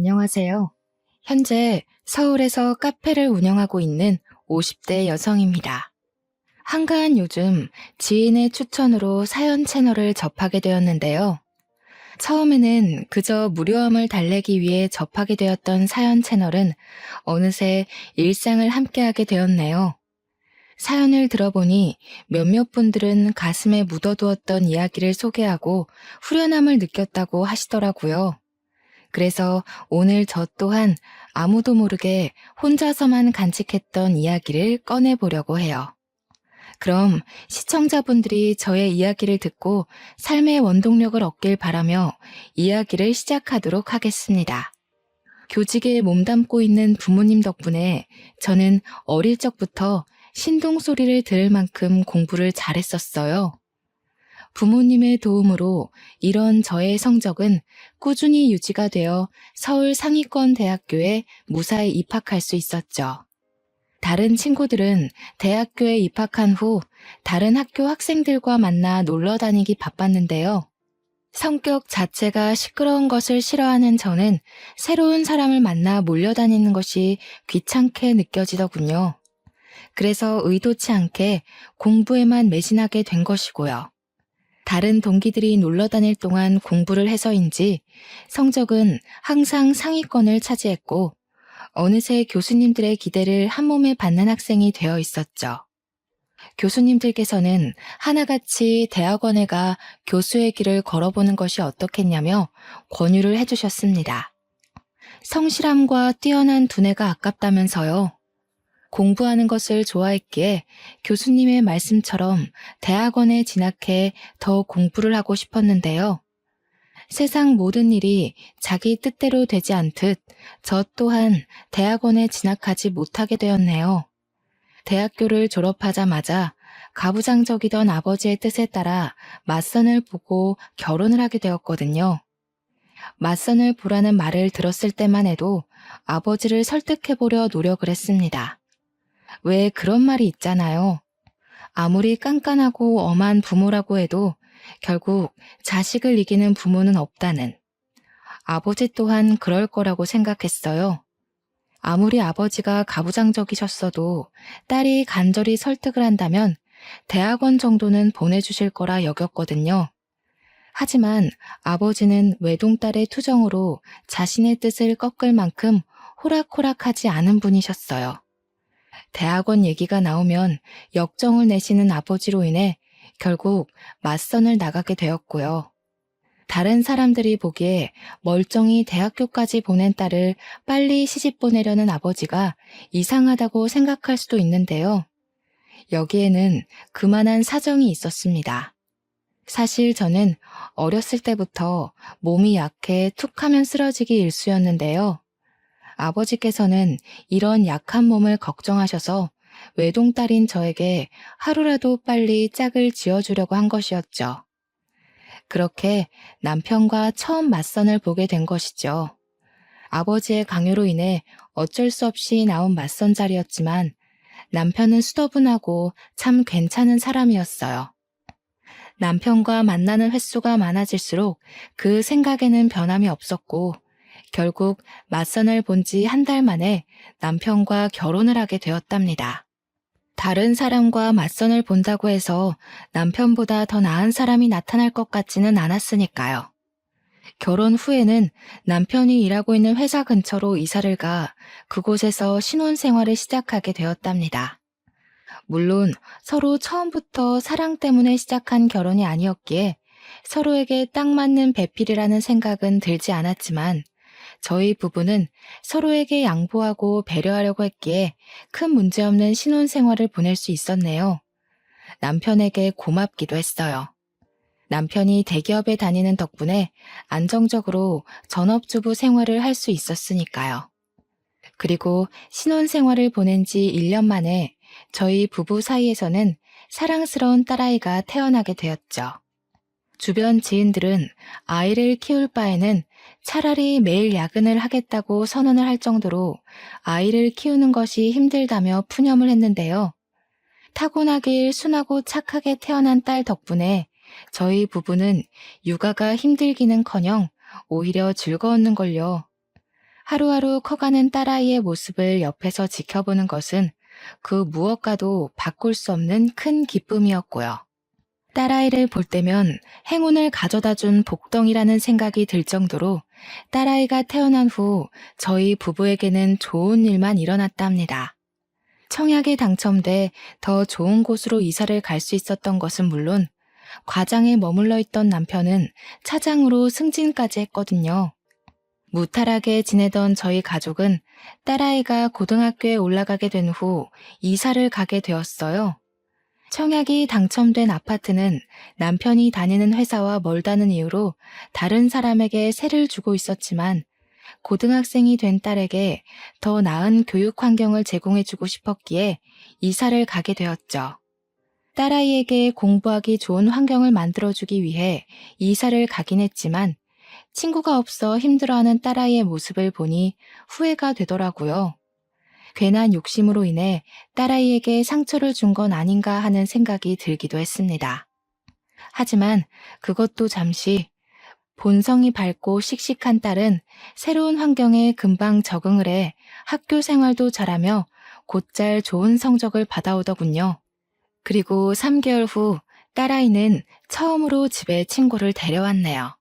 안녕하세요. 현재 서울에서 카페를 운영하고 있는 50대 여성입니다. 한가한 요즘 지인의 추천으로 사연 채널을 접하게 되었는데요. 처음에는 그저 무료함을 달래기 위해 접하게 되었던 사연 채널은 어느새 일상을 함께하게 되었네요. 사연을 들어보니 몇몇 분들은 가슴에 묻어두었던 이야기를 소개하고 후련함을 느꼈다고 하시더라고요. 그래서 오늘 저 또한 아무도 모르게 혼자서만 간직했던 이야기를 꺼내보려고 해요. 그럼 시청자분들이 저의 이야기를 듣고 삶의 원동력을 얻길 바라며 이야기를 시작하도록 하겠습니다. 교직에 몸담고 있는 부모님 덕분에 저는 어릴 적부터 신동 소리를 들을 만큼 공부를 잘했었어요. 부모님의 도움으로 이런 저의 성적은 꾸준히 유지가 되어 서울 상위권 대학교에 무사히 입학할 수 있었죠. 다른 친구들은 대학교에 입학한 후 다른 학교 학생들과 만나 놀러 다니기 바빴는데요. 성격 자체가 시끄러운 것을 싫어하는 저는 새로운 사람을 만나 몰려다니는 것이 귀찮게 느껴지더군요. 그래서 의도치 않게 공부에만 매진하게 된 것이고요. 다른 동기들이 놀러 다닐 동안 공부를 해서인지 성적은 항상 상위권을 차지했고 어느새 교수님들의 기대를 한몸에 받는 학생이 되어 있었죠. 교수님들께서는 하나같이 대학원에 가 교수의 길을 걸어보는 것이 어떻겠냐며 권유를 해주셨습니다. 성실함과 뛰어난 두뇌가 아깝다면서요. 공부하는 것을 좋아했기에 교수님의 말씀처럼 대학원에 진학해 더 공부를 하고 싶었는데요. 세상 모든 일이 자기 뜻대로 되지 않듯 저 또한 대학원에 진학하지 못하게 되었네요. 대학교를 졸업하자마자 가부장적이던 아버지의 뜻에 따라 맞선을 보고 결혼을 하게 되었거든요. 맞선을 보라는 말을 들었을 때만 해도 아버지를 설득해보려 노력을 했습니다. 왜 그런 말이 있잖아요. 아무리 깐깐하고 엄한 부모라고 해도 결국 자식을 이기는 부모는 없다는. 아버지 또한 그럴 거라고 생각했어요. 아무리 아버지가 가부장적이셨어도 딸이 간절히 설득을 한다면 대학원 정도는 보내주실 거라 여겼거든요. 하지만 아버지는 외동딸의 투정으로 자신의 뜻을 꺾을 만큼 호락호락하지 않은 분이셨어요. 대학원 얘기가 나오면 역정을 내시는 아버지로 인해 결국 맞선을 나가게 되었고요. 다른 사람들이 보기에 멀쩡히 대학교까지 보낸 딸을 빨리 시집 보내려는 아버지가 이상하다고 생각할 수도 있는데요. 여기에는 그만한 사정이 있었습니다. 사실 저는 어렸을 때부터 몸이 약해 툭하면 쓰러지기 일쑤였는데요. 아버지께서는 이런 약한 몸을 걱정하셔서 외동딸인 저에게 하루라도 빨리 짝을 지어주려고 한 것이었죠. 그렇게 남편과 처음 맞선을 보게 된 것이죠. 아버지의 강요로 인해 어쩔 수 없이 나온 맞선 자리였지만 남편은 수더분하고 참 괜찮은 사람이었어요. 남편과 만나는 횟수가 많아질수록 그 생각에는 변함이 없었고 결국 맞선을 본 지 한 달 만에 남편과 결혼을 하게 되었답니다. 다른 사람과 맞선을 본다고 해서 남편보다 더 나은 사람이 나타날 것 같지는 않았으니까요. 결혼 후에는 남편이 일하고 있는 회사 근처로 이사를 가 그곳에서 신혼생활을 시작하게 되었답니다. 물론 서로 처음부터 사랑 때문에 시작한 결혼이 아니었기에 서로에게 딱 맞는 배필이라는 생각은 들지 않았지만 저희 부부는 서로에게 양보하고 배려하려고 했기에 큰 문제 없는 신혼생활을 보낼 수 있었네요. 남편에게 고맙기도 했어요. 남편이 대기업에 다니는 덕분에 안정적으로 전업주부 생활을 할 수 있었으니까요. 그리고 신혼생활을 보낸 지 1년 만에 저희 부부 사이에서는 사랑스러운 딸아이가 태어나게 되었죠. 주변 지인들은 아이를 키울 바에는 차라리 매일 야근을 하겠다고 선언을 할 정도로 아이를 키우는 것이 힘들다며 푸념을 했는데요. 타고나길 순하고 착하게 태어난 딸 덕분에 저희 부부는 육아가 힘들기는커녕 오히려 즐거웠는걸요. 하루하루 커가는 딸아이의 모습을 옆에서 지켜보는 것은 그 무엇과도 바꿀 수 없는 큰 기쁨이었고요. 딸아이를 볼 때면 행운을 가져다 준 복덩이라는 생각이 들 정도로 딸아이가 태어난 후 저희 부부에게는 좋은 일만 일어났답니다. 청약에 당첨돼 더 좋은 곳으로 이사를 갈 수 있었던 것은 물론 과장에 머물러 있던 남편은 차장으로 승진까지 했거든요. 무탈하게 지내던 저희 가족은 딸아이가 고등학교에 올라가게 된 후 이사를 가게 되었어요. 청약이 당첨된 아파트는 남편이 다니는 회사와 멀다는 이유로 다른 사람에게 세를 주고 있었지만 고등학생이 된 딸에게 더 나은 교육 환경을 제공해주고 싶었기에 이사를 가게 되었죠. 딸아이에게 공부하기 좋은 환경을 만들어주기 위해 이사를 가긴 했지만 친구가 없어 힘들어하는 딸아이의 모습을 보니 후회가 되더라고요. 괜한 욕심으로 인해 딸아이에게 상처를 준 건 아닌가 하는 생각이 들기도 했습니다. 하지만 그것도 잠시 본성이 밝고 씩씩한 딸은 새로운 환경에 금방 적응을 해 학교 생활도 잘하며 곧잘 좋은 성적을 받아오더군요. 그리고 3개월 후 딸아이는 처음으로 집에 친구를 데려왔네요.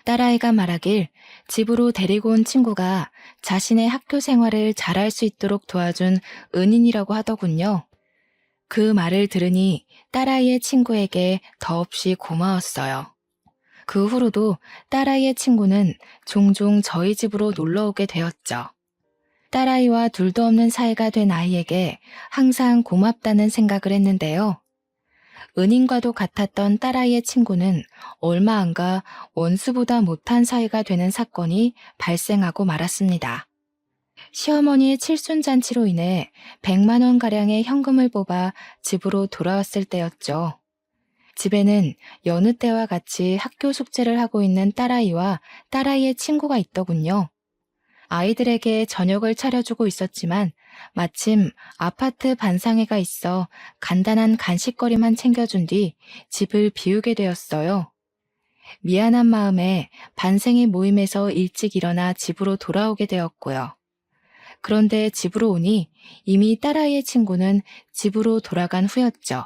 딸아이가 말하길 집으로 데리고 온 친구가 자신의 학교 생활을 잘할 수 있도록 도와준 은인이라고 하더군요. 그 말을 들으니 딸아이의 친구에게 더없이 고마웠어요. 그 후로도 딸아이의 친구는 종종 저희 집으로 놀러 오게 되었죠. 딸아이와 둘도 없는 사이가 된 아이에게 항상 고맙다는 생각을 했는데요. 은인과도 같았던 딸아이의 친구는 얼마 안 가 원수보다 못한 사이가 되는 사건이 발생하고 말았습니다. 시어머니의 칠순잔치로 인해 100만 원가량의 현금을 뽑아 집으로 돌아왔을 때였죠. 집에는 여느 때와 같이 학교 숙제를 하고 있는 딸아이와 딸아이의 친구가 있더군요. 아이들에게 저녁을 차려주고 있었지만 마침 아파트 반상회가 있어 간단한 간식거리만 챙겨준 뒤 집을 비우게 되었어요. 미안한 마음에 반생회 모임에서 일찍 일어나 집으로 돌아오게 되었고요. 그런데 집으로 오니 이미 딸아이의 친구는 집으로 돌아간 후였죠.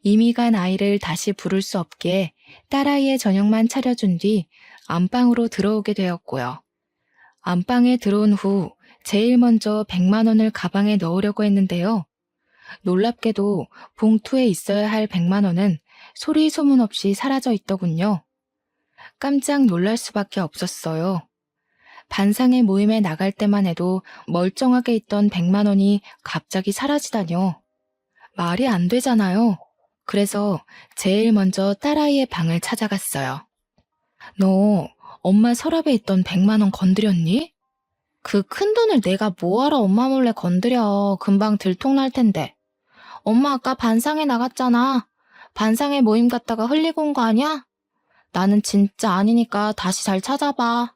이미 간 아이를 다시 부를 수 없기에 딸아이의 저녁만 차려준 뒤 안방으로 들어오게 되었고요. 안방에 들어온 후 제일 먼저 100만 원을 가방에 넣으려고 했는데요. 놀랍게도 봉투에 있어야 할 100만 원은 소리 소문 없이 사라져 있더군요. 깜짝 놀랄 수밖에 없었어요. 반상회 모임에 나갈 때만 해도 멀쩡하게 있던 100만 원이 갑자기 사라지다뇨. 말이 안 되잖아요. 그래서 제일 먼저 딸아이의 방을 찾아갔어요. 너 엄마 서랍에 있던 100만 원 건드렸니? 그 큰 돈을 내가 뭐하러 엄마 몰래 건드려. 금방 들통날 텐데. 엄마 아까 반상회 나갔잖아. 반상회 모임 갔다가 흘리고 온 거 아니야? 나는 진짜 아니니까 다시 잘 찾아봐.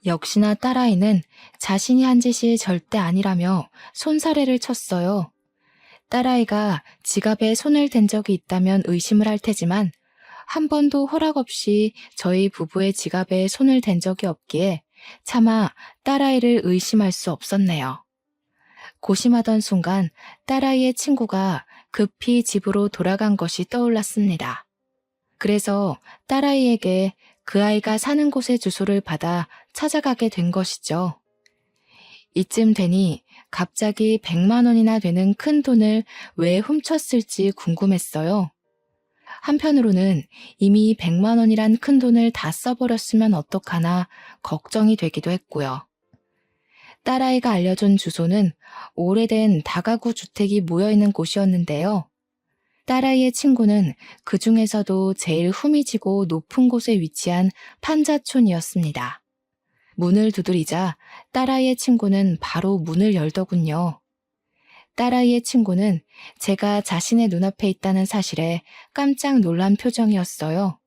역시나 딸아이는 자신이 한 짓이 절대 아니라며 손사래를 쳤어요. 딸아이가 지갑에 손을 댄 적이 있다면 의심을 할 테지만 한 번도 허락 없이 저희 부부의 지갑에 손을 댄 적이 없기에 차마 딸아이를 의심할 수 없었네요. 고심하던 순간 딸아이의 친구가 급히 집으로 돌아간 것이 떠올랐습니다. 그래서 딸아이에게 그 아이가 사는 곳의 주소를 받아 찾아가게 된 것이죠. 이쯤 되니 갑자기 100만 원이나 되는 큰 돈을 왜 훔쳤을지 궁금했어요. 한편으로는 이미 100만 원이란 큰 돈을 다 써버렸으면 어떡하나 걱정이 되기도 했고요. 딸아이가 알려준 주소는 오래된 다가구 주택이 모여있는 곳이었는데요. 딸아이의 친구는 그 중에서도 제일 후미지고 높은 곳에 위치한 판자촌이었습니다. 문을 두드리자 딸아이의 친구는 바로 문을 열더군요. 딸아이의 친구는 제가 자신의 눈앞에 있다는 사실에 깜짝 놀란 표정이었어요.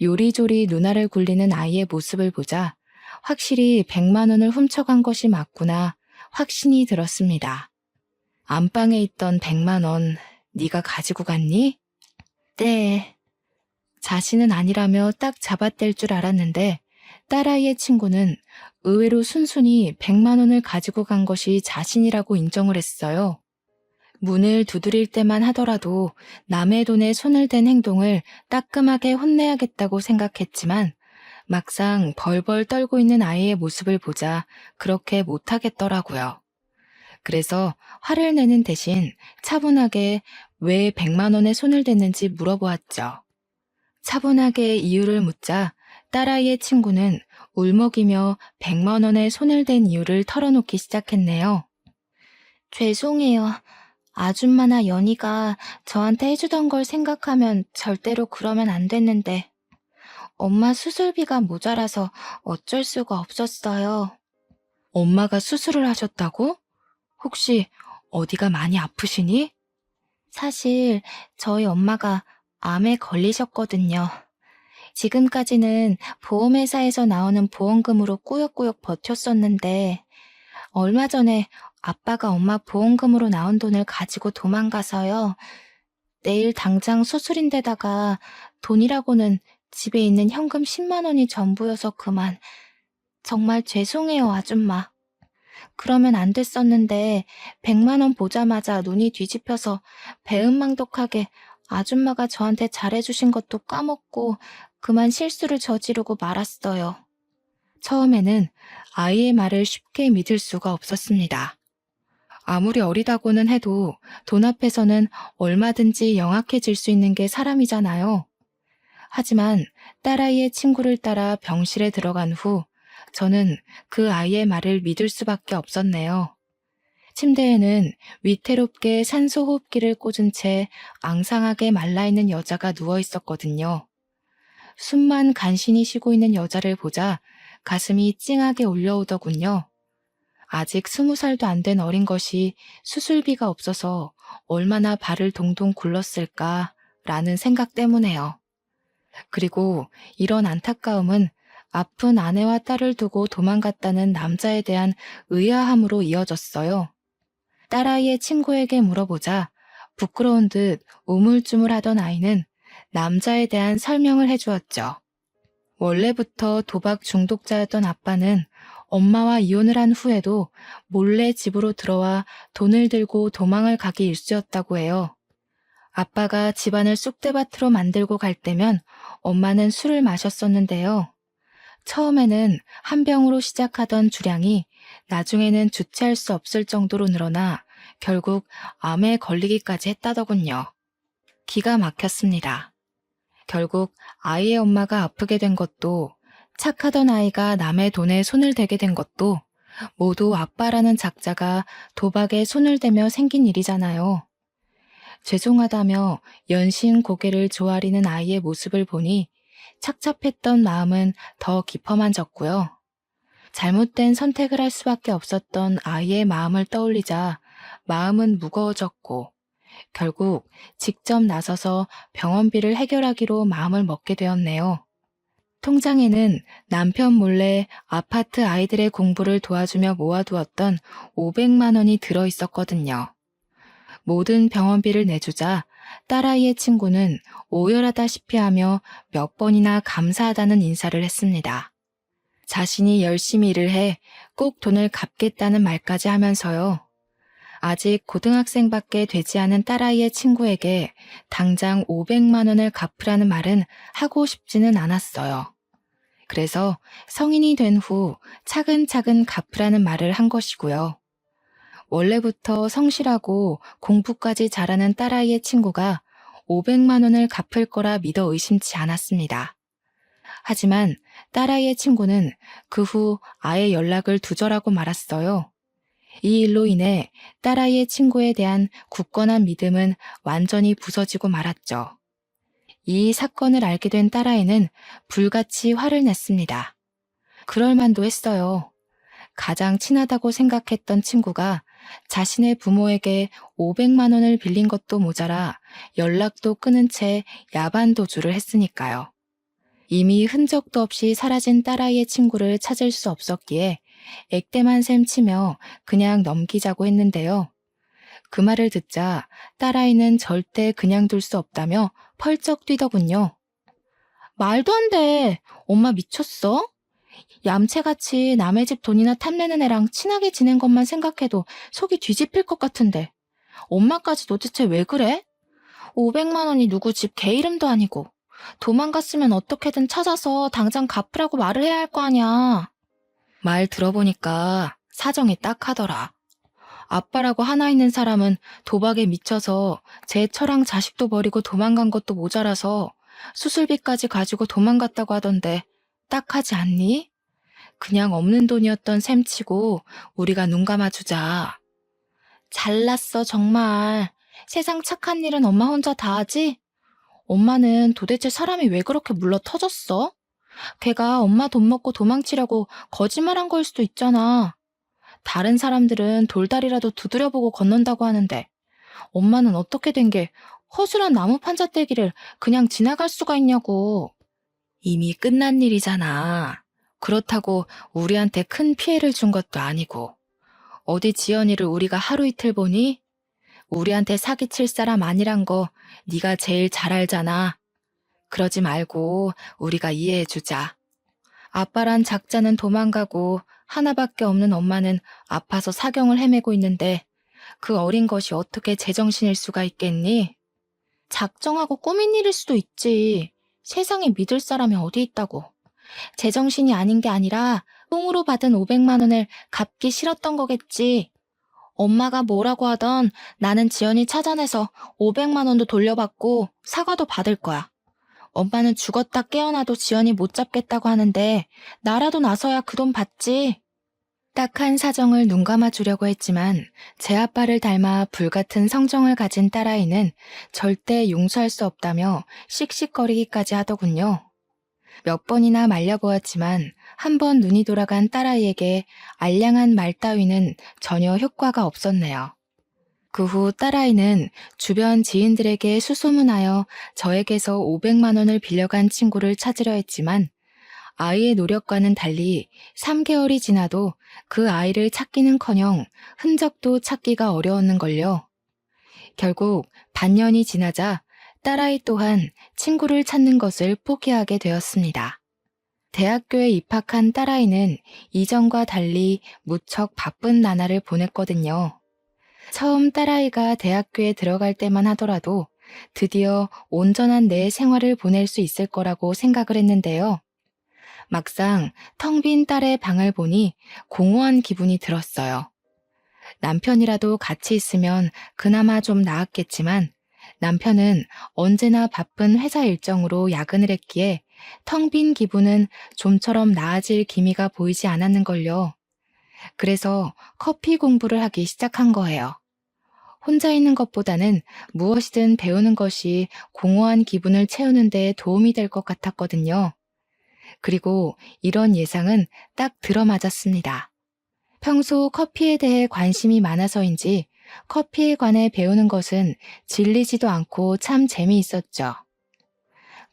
요리조리 누나를 굴리는 아이의 모습을 보자 확실히 100만 원을 훔쳐간 것이 맞구나 확신이 들었습니다. 안방에 있던 100만 원 네가 가지고 갔니? 네. 자신은 아니라며 딱 잡아댈 줄 알았는데 딸아이의 친구는 의외로 순순히 100만 원을 가지고 간 것이 자신이라고 인정을 했어요. 문을 두드릴 때만 하더라도 남의 돈에 손을 댄 행동을 따끔하게 혼내야겠다고 생각했지만 막상 벌벌 떨고 있는 아이의 모습을 보자 그렇게 못하겠더라고요. 그래서 화를 내는 대신 차분하게 왜 100만 원에 손을 댔는지 물어보았죠. 차분하게 이유를 묻자 딸아이의 친구는 울먹이며 100만 원에 손을 댄 이유를 털어놓기 시작했네요. 죄송해요. 아줌마나 연희가 저한테 해주던 걸 생각하면 절대로 그러면 안 됐는데 엄마 수술비가 모자라서 어쩔 수가 없었어요. 엄마가 수술을 하셨다고? 혹시 어디가 많이 아프시니? 사실 저희 엄마가 암에 걸리셨거든요. 지금까지는 보험회사에서 나오는 보험금으로 꾸역꾸역 버텼었는데 얼마 전에 아빠가 엄마 보험금으로 나온 돈을 가지고 도망가서요. 내일 당장 수술인데다가 돈이라고는 집에 있는 현금 10만 원이 전부여서 그만. 정말 죄송해요, 아줌마. 그러면 안 됐었는데 100만 원 보자마자 눈이 뒤집혀서 배은망덕하게 아줌마가 저한테 잘해주신 것도 까먹고 그만 실수를 저지르고 말았어요. 처음에는 아이의 말을 쉽게 믿을 수가 없었습니다. 아무리 어리다고는 해도 돈 앞에서는 얼마든지 영악해질 수 있는 게 사람이잖아요. 하지만 딸아이의 친구를 따라 병실에 들어간 후 저는 그 아이의 말을 믿을 수밖에 없었네요. 침대에는 위태롭게 산소 호흡기를 꽂은 채 앙상하게 말라있는 여자가 누워 있었거든요. 숨만 간신히 쉬고 있는 여자를 보자 가슴이 찡하게 올려오더군요. 아직 20살도 안 된 어린 것이 수술비가 없어서 얼마나 발을 동동 굴렀을까라는 생각 때문에요. 그리고 이런 안타까움은 아픈 아내와 딸을 두고 도망갔다는 남자에 대한 의아함으로 이어졌어요. 딸아이의 친구에게 물어보자 부끄러운 듯 우물쭈물하던 아이는 남자에 대한 설명을 해주었죠. 원래부터 도박 중독자였던 아빠는 엄마와 이혼을 한 후에도 몰래 집으로 들어와 돈을 들고 도망을 가기 일쑤였다고 해요. 아빠가 집안을 쑥대밭으로 만들고 갈 때면 엄마는 술을 마셨었는데요. 처음에는 한 병으로 시작하던 주량이 나중에는 주체할 수 없을 정도로 늘어나 결국 암에 걸리기까지 했다더군요. 기가 막혔습니다. 결국 아이의 엄마가 아프게 된 것도 착하던 아이가 남의 돈에 손을 대게 된 것도 모두 아빠라는 작자가 도박에 손을 대며 생긴 일이잖아요. 죄송하다며 연신 고개를 조아리는 아이의 모습을 보니 착잡했던 마음은 더 깊어만 졌고요. 잘못된 선택을 할 수밖에 없었던 아이의 마음을 떠올리자 마음은 무거워졌고 결국 직접 나서서 병원비를 해결하기로 마음을 먹게 되었네요. 통장에는 남편 몰래 아파트 아이들의 공부를 도와주며 모아두었던 500만 원이 들어 있었거든요. 모든 병원비를 내주자 딸아이의 친구는 오열하다시피 하며 몇 번이나 감사하다는 인사를 했습니다. 자신이 열심히 일을 해 꼭 돈을 갚겠다는 말까지 하면서요. 아직 고등학생밖에 되지 않은 딸아이의 친구에게 당장 500만 원을 갚으라는 말은 하고 싶지는 않았어요. 그래서 성인이 된 후 차근차근 갚으라는 말을 한 것이고요. 원래부터 성실하고 공부까지 잘하는 딸아이의 친구가 500만 원을 갚을 거라 믿어 의심치 않았습니다. 하지만 딸아이의 친구는 그 후 아예 연락을 두절하고 말았어요. 이 일로 인해 딸아이의 친구에 대한 굳건한 믿음은 완전히 부서지고 말았죠. 이 사건을 알게 된 딸아이는 불같이 화를 냈습니다. 그럴 만도 했어요. 가장 친하다고 생각했던 친구가 자신의 부모에게 500만 원을 빌린 것도 모자라 연락도 끊은 채 야반도주를 했으니까요. 이미 흔적도 없이 사라진 딸아이의 친구를 찾을 수 없었기에 액땜한 셈 치며 그냥 넘기자고 했는데요. 그 말을 듣자 딸아이는 절대 그냥 둘 수 없다며 펄쩍 뛰더군요. 말도 안 돼. 엄마 미쳤어? 얌체같이 남의 집 돈이나 탐내는 애랑 친하게 지낸 것만 생각해도 속이 뒤집힐 것 같은데. 엄마까지 도대체 왜 그래? 500만 원이 누구 집 개 이름도 아니고. 도망갔으면 어떻게든 찾아서 당장 갚으라고 말을 해야 할 거 아냐. 말 들어보니까 사정이 딱하더라. 아빠라고 하나 있는 사람은 도박에 미쳐서 제 처랑 자식도 버리고 도망간 것도 모자라서 수술비까지 가지고 도망갔다고 하던데 딱하지 않니? 그냥 없는 돈이었던 셈치고 우리가 눈 감아주자. 잘났어 정말. 세상 착한 일은 엄마 혼자 다 하지? 엄마는 도대체 사람이 왜 그렇게 물러 터졌어? 걔가 엄마 돈 먹고 도망치려고 거짓말한 걸 수도 있잖아. 다른 사람들은 돌다리라도 두드려보고 건넌다고 하는데 엄마는 어떻게 된 게 허술한 나무 판자떼기를 그냥 지나갈 수가 있냐고. 이미 끝난 일이잖아. 그렇다고 우리한테 큰 피해를 준 것도 아니고. 어디 지연이를 우리가 하루 이틀 보니? 우리한테 사기칠 사람 아니란 거 네가 제일 잘 알잖아. 그러지 말고 우리가 이해해주자. 아빠란 작자는 도망가고 하나밖에 없는 엄마는 아파서 사경을 헤매고 있는데 그 어린 것이 어떻게 제정신일 수가 있겠니? 작정하고 꾸민 일일 수도 있지. 세상에 믿을 사람이 어디 있다고. 제정신이 아닌 게 아니라 똥으로 받은 500만 원을 갚기 싫었던 거겠지. 엄마가 뭐라고 하던 나는 지연이 찾아내서 500만 원도 돌려받고 사과도 받을 거야. 엄마는 죽었다 깨어나도 지연이 못 잡겠다고 하는데 나라도 나서야 그 돈 받지. 딱한 사정을 눈감아 주려고 했지만 제 아빠를 닮아 불같은 성정을 가진 딸아이는 절대 용서할 수 없다며 씩씩거리기까지 하더군요. 몇 번이나 말려보았지만 한 번 눈이 돌아간 딸아이에게 알량한 말 따위는 전혀 효과가 없었네요. 그 후 딸아이는 주변 지인들에게 수소문하여 저에게서 500만 원을 빌려간 친구를 찾으려 했지만 아이의 노력과는 달리 3개월이 지나도 그 아이를 찾기는커녕 흔적도 찾기가 어려웠는걸요. 결국 반년이 지나자 딸아이 또한 친구를 찾는 것을 포기하게 되었습니다. 대학교에 입학한 딸아이는 이전과 달리 무척 바쁜 나날을 보냈거든요. 처음 딸아이가 대학교에 들어갈 때만 하더라도 드디어 온전한 내 생활을 보낼 수 있을 거라고 생각을 했는데요. 막상 텅 빈 딸의 방을 보니 공허한 기분이 들었어요. 남편이라도 같이 있으면 그나마 좀 나았겠지만 남편은 언제나 바쁜 회사 일정으로 야근을 했기에 텅 빈 기분은 좀처럼 나아질 기미가 보이지 않았는걸요. 그래서 커피 공부를 하기 시작한 거예요. 혼자 있는 것보다는 무엇이든 배우는 것이 공허한 기분을 채우는 데 도움이 될 것 같았거든요. 그리고 이런 예상은 딱 들어맞았습니다. 평소 커피에 대해 관심이 많아서인지 커피에 관해 배우는 것은 질리지도 않고 참 재미있었죠.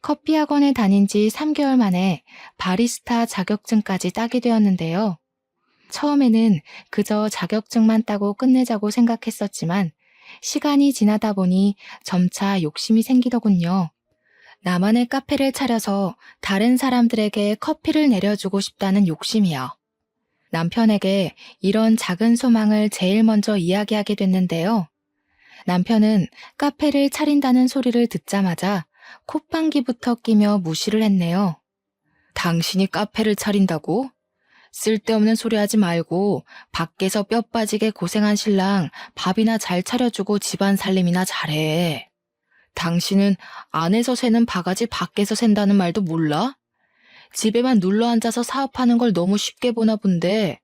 커피 학원에 다닌 지 3개월 만에 바리스타 자격증까지 따게 되었는데요. 처음에는 그저 자격증만 따고 끝내자고 생각했었지만 시간이 지나다 보니 점차 욕심이 생기더군요. 나만의 카페를 차려서 다른 사람들에게 커피를 내려주고 싶다는 욕심이요. 남편에게 이런 작은 소망을 제일 먼저 이야기하게 됐는데요. 남편은 카페를 차린다는 소리를 듣자마자 콧방귀부터 끼며 무시를 했네요. 당신이 카페를 차린다고? 쓸데없는 소리 하지 말고 밖에서 뼈 빠지게 고생한 신랑 밥이나 잘 차려주고 집안 살림이나 잘해. 당신은 안에서 새는 바가지 밖에서 샌다는 말도 몰라? 집에만 눌러앉아서 사업하는 걸 너무 쉽게 보나 본데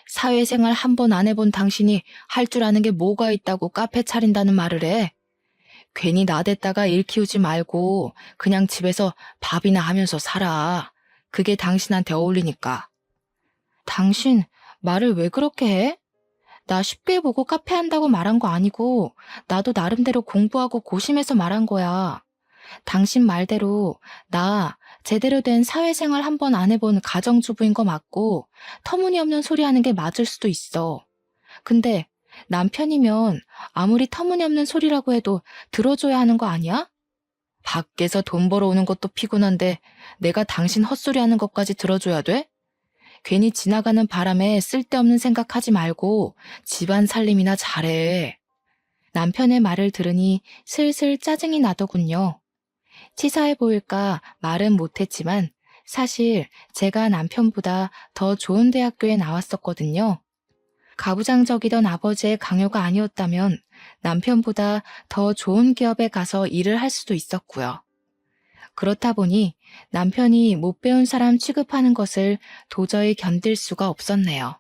사회생활 한 번 안 해본 당신이 할 줄 아는 게 뭐가 있다고 카페 차린다는 말을 해? 괜히 나댔다가 일 키우지 말고 그냥 집에서 밥이나 하면서 살아. 그게 당신한테 어울리니까. 당신 말을 왜 그렇게 해? 나 쉽게 보고 카페 한다고 말한 거 아니고 나도 나름대로 공부하고 고심해서 말한 거야. 당신 말대로 나 제대로 된 사회생활 한 번 안 해본 가정주부인 거 맞고 터무니없는 소리 하는 게 맞을 수도 있어. 근데 남편이면 아무리 터무니없는 소리라고 해도 들어줘야 하는 거 아니야? 밖에서 돈 벌어오는 것도 피곤한데 내가 당신 헛소리 하는 것까지 들어줘야 돼? 괜히 지나가는 바람에 쓸데없는 생각하지 말고 집안 살림이나 잘해. 남편의 말을 들으니 슬슬 짜증이 나더군요. 치사해 보일까 말은 못했지만 사실 제가 남편보다 더 좋은 대학교에 나왔었거든요. 가부장적이던 아버지의 강요가 아니었다면 남편보다 더 좋은 기업에 가서 일을 할 수도 있었고요. 그렇다 보니 남편이 못 배운 사람 취급하는 것을 도저히 견딜 수가 없었네요.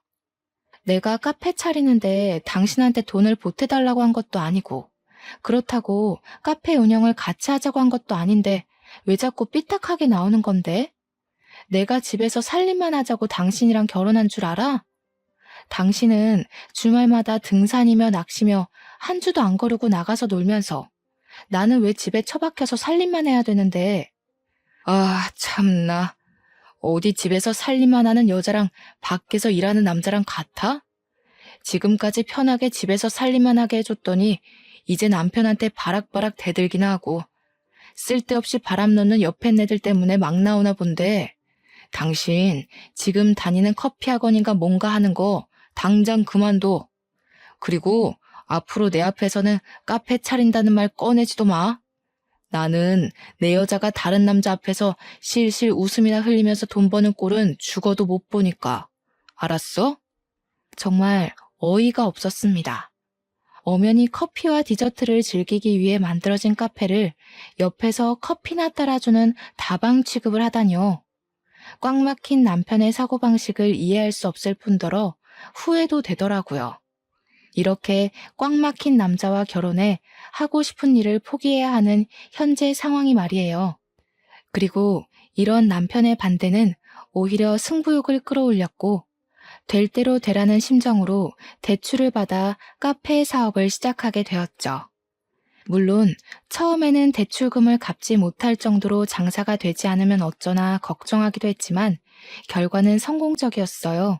내가 카페 차리는데 당신한테 돈을 보태달라고 한 것도 아니고, 그렇다고 카페 운영을 같이 하자고 한 것도 아닌데 왜 자꾸 삐딱하게 나오는 건데? 내가 집에서 살림만 하자고 당신이랑 결혼한 줄 알아? 당신은 주말마다 등산이며 낚시며 한 주도 안 거르고 나가서 놀면서 나는 왜 집에 처박혀서 살림만 해야 되는데. 아, 참나. 어디 집에서 살림만 하는 여자랑 밖에서 일하는 남자랑 같아? 지금까지 편하게 집에서 살림만 하게 해줬더니 이제 남편한테 바락바락 대들기나 하고 쓸데없이 바람 넣는 옆에 애들 때문에 막 나오나 본데, 당신 지금 다니는 커피 학원인가 뭔가 하는 거 당장 그만둬. 그리고 앞으로 내 앞에서는 카페 차린다는 말 꺼내지도 마. 나는 내 여자가 다른 남자 앞에서 실실 웃음이나 흘리면서 돈 버는 꼴은 죽어도 못 보니까. 알았어? 정말 어이가 없었습니다. 엄연히 커피와 디저트를 즐기기 위해 만들어진 카페를 옆에서 커피나 따라주는 다방 취급을 하다뇨. 꽉 막힌 남편의 사고방식을 이해할 수 없을 뿐더러 후회도 되더라고요. 이렇게 꽉 막힌 남자와 결혼해 하고 싶은 일을 포기해야 하는 현재 상황이 말이에요. 그리고 이런 남편의 반대는 오히려 승부욕을 끌어올렸고, 될 대로 되라는 심정으로 대출을 받아 카페 사업을 시작하게 되었죠. 물론 처음에는 대출금을 갚지 못할 정도로 장사가 되지 않으면 어쩌나 걱정하기도 했지만 결과는 성공적이었어요.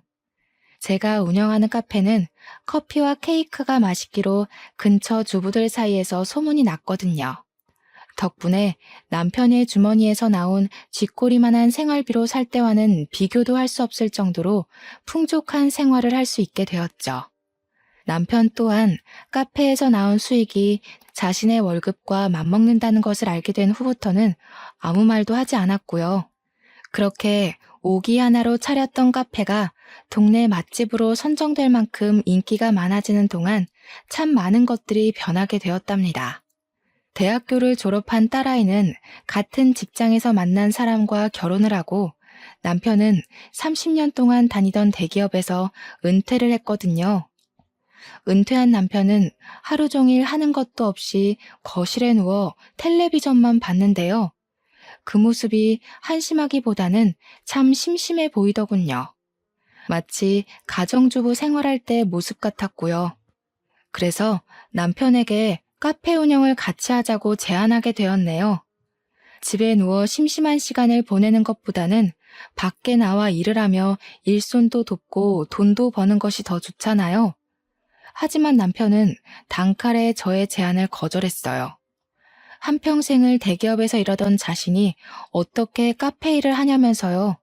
제가 운영하는 카페는 커피와 케이크가 맛있기로 근처 주부들 사이에서 소문이 났거든요. 덕분에 남편의 주머니에서 나온 쥐꼬리만한 생활비로 살 때와는 비교도 할 수 없을 정도로 풍족한 생활을 할 수 있게 되었죠. 남편 또한 카페에서 나온 수익이 자신의 월급과 맞먹는다는 것을 알게 된 후부터는 아무 말도 하지 않았고요. 그렇게 오기 하나로 차렸던 카페가 동네 맛집으로 선정될 만큼 인기가 많아지는 동안 참 많은 것들이 변하게 되었답니다. 대학교를 졸업한 딸아이는 같은 직장에서 만난 사람과 결혼을 하고, 남편은 30년 동안 다니던 대기업에서 은퇴를 했거든요. 은퇴한 남편은 하루 종일 하는 것도 없이 거실에 누워 텔레비전만 봤는데요. 그 모습이 한심하기보다는 참 심심해 보이더군요. 마치 가정주부 생활할 때 모습 같았고요. 그래서 남편에게 카페 운영을 같이 하자고 제안하게 되었네요. 집에 누워 심심한 시간을 보내는 것보다는 밖에 나와 일을 하며 일손도 돕고 돈도 버는 것이 더 좋잖아요. 하지만 남편은 단칼에 저의 제안을 거절했어요. 한평생을 대기업에서 일하던 자신이 어떻게 카페 일을 하냐면서요.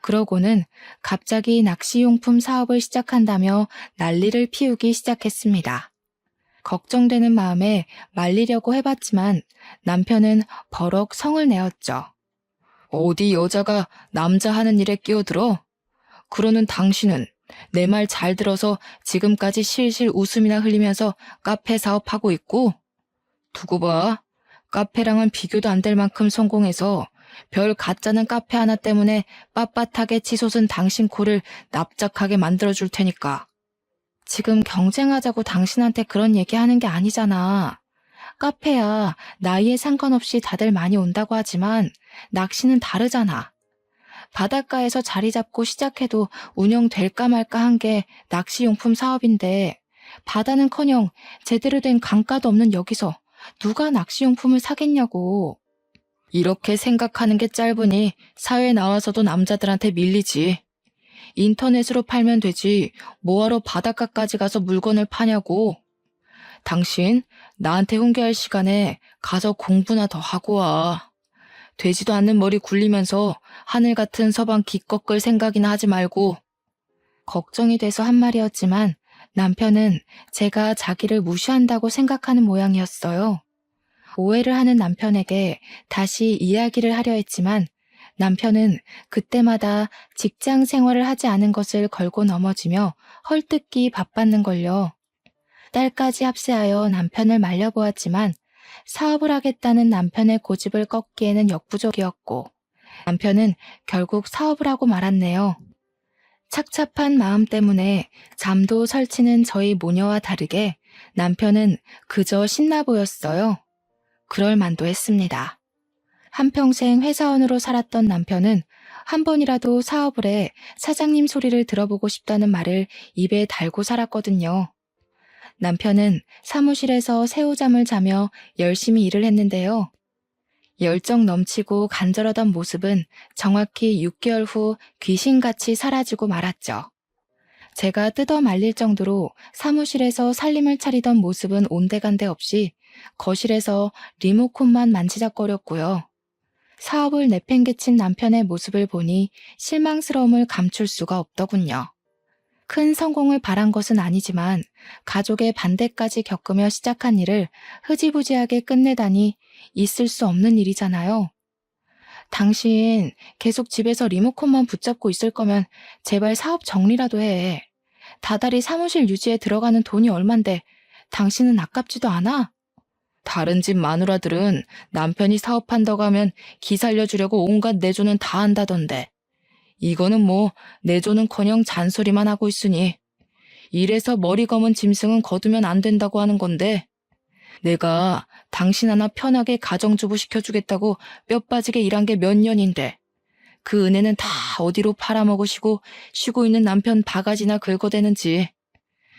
그러고는 갑자기 낚시용품 사업을 시작한다며 난리를 피우기 시작했습니다. 걱정되는 마음에 말리려고 해봤지만 남편은 버럭 성을 내었죠. 어디 여자가 남자 하는 일에 끼어들어? 그러는 당신은 내 말 잘 들어서 지금까지 실실 웃음이나 흘리면서 카페 사업하고 있고? 두고 봐. 카페랑은 비교도 안 될 만큼 성공해서 별 가짜는 카페 하나 때문에 빳빳하게 치솟은 당신 코를 납작하게 만들어줄 테니까. 지금 경쟁하자고 당신한테 그런 얘기하는 게 아니잖아. 카페야 나이에 상관없이 다들 많이 온다고 하지만 낚시는 다르잖아. 바닷가에서 자리 잡고 시작해도 운영될까 말까 한 게 낚시용품 사업인데, 바다는커녕 제대로 된 강가도 없는 여기서 누가 낚시용품을 사겠냐고. 이렇게 생각하는 게 짧으니 사회에 나와서도 남자들한테 밀리지. 인터넷으로 팔면 되지 뭐하러 바닷가까지 가서 물건을 파냐고. 당신 나한테 훈계할 시간에 가서 공부나 더 하고 와. 되지도 않는 머리 굴리면서 하늘 같은 서방 기껏 끌 생각이나 하지 말고. 걱정이 돼서 한 말이었지만 남편은 제가 자기를 무시한다고 생각하는 모양이었어요. 오해를 하는 남편에게 다시 이야기를 하려 했지만 남편은 그때마다 직장 생활을 하지 않은 것을 걸고 넘어지며 헐뜯기 바빴는걸요. 딸까지 합세하여 남편을 말려보았지만 사업을 하겠다는 남편의 고집을 꺾기에는 역부족이었고 남편은 결국 사업을 하고 말았네요. 착잡한 마음 때문에 잠도 설치는 저희 모녀와 다르게 남편은 그저 신나 보였어요. 그럴 만도 했습니다. 한평생 회사원으로 살았던 남편은 한 번이라도 사업을 해 사장님 소리를 들어보고 싶다는 말을 입에 달고 살았거든요. 남편은 사무실에서 새우잠을 자며 열심히 일을 했는데요. 열정 넘치고 간절하던 모습은 정확히 6개월 후 귀신같이 사라지고 말았죠. 제가 뜯어 말릴 정도로 사무실에서 살림을 차리던 모습은 온데간데 없이 거실에서 리모컨만 만지작거렸고요. 사업을 내팽개친 남편의 모습을 보니 실망스러움을 감출 수가 없더군요. 큰 성공을 바란 것은 아니지만 가족의 반대까지 겪으며 시작한 일을 흐지부지하게 끝내다니 있을 수 없는 일이잖아요. 당신 계속 집에서 리모컨만 붙잡고 있을 거면 제발 사업 정리라도 해. 다달이 사무실 유지에 들어가는 돈이 얼만데 당신은 아깝지도 않아? 다른 집 마누라들은 남편이 사업한다고 하면 기 살려주려고 온갖 내조는 다 한다던데. 이거는 뭐 내조는커녕 잔소리만 하고 있으니 이래서 머리 검은 짐승은 거두면 안 된다고 하는 건데 내가 당신 하나 편하게 가정주부 시켜주겠다고 뼈 빠지게 일한 게 몇 년인데 그 은혜는 다 어디로 팔아먹으시고 쉬고 있는 남편 바가지나 긁어대는지.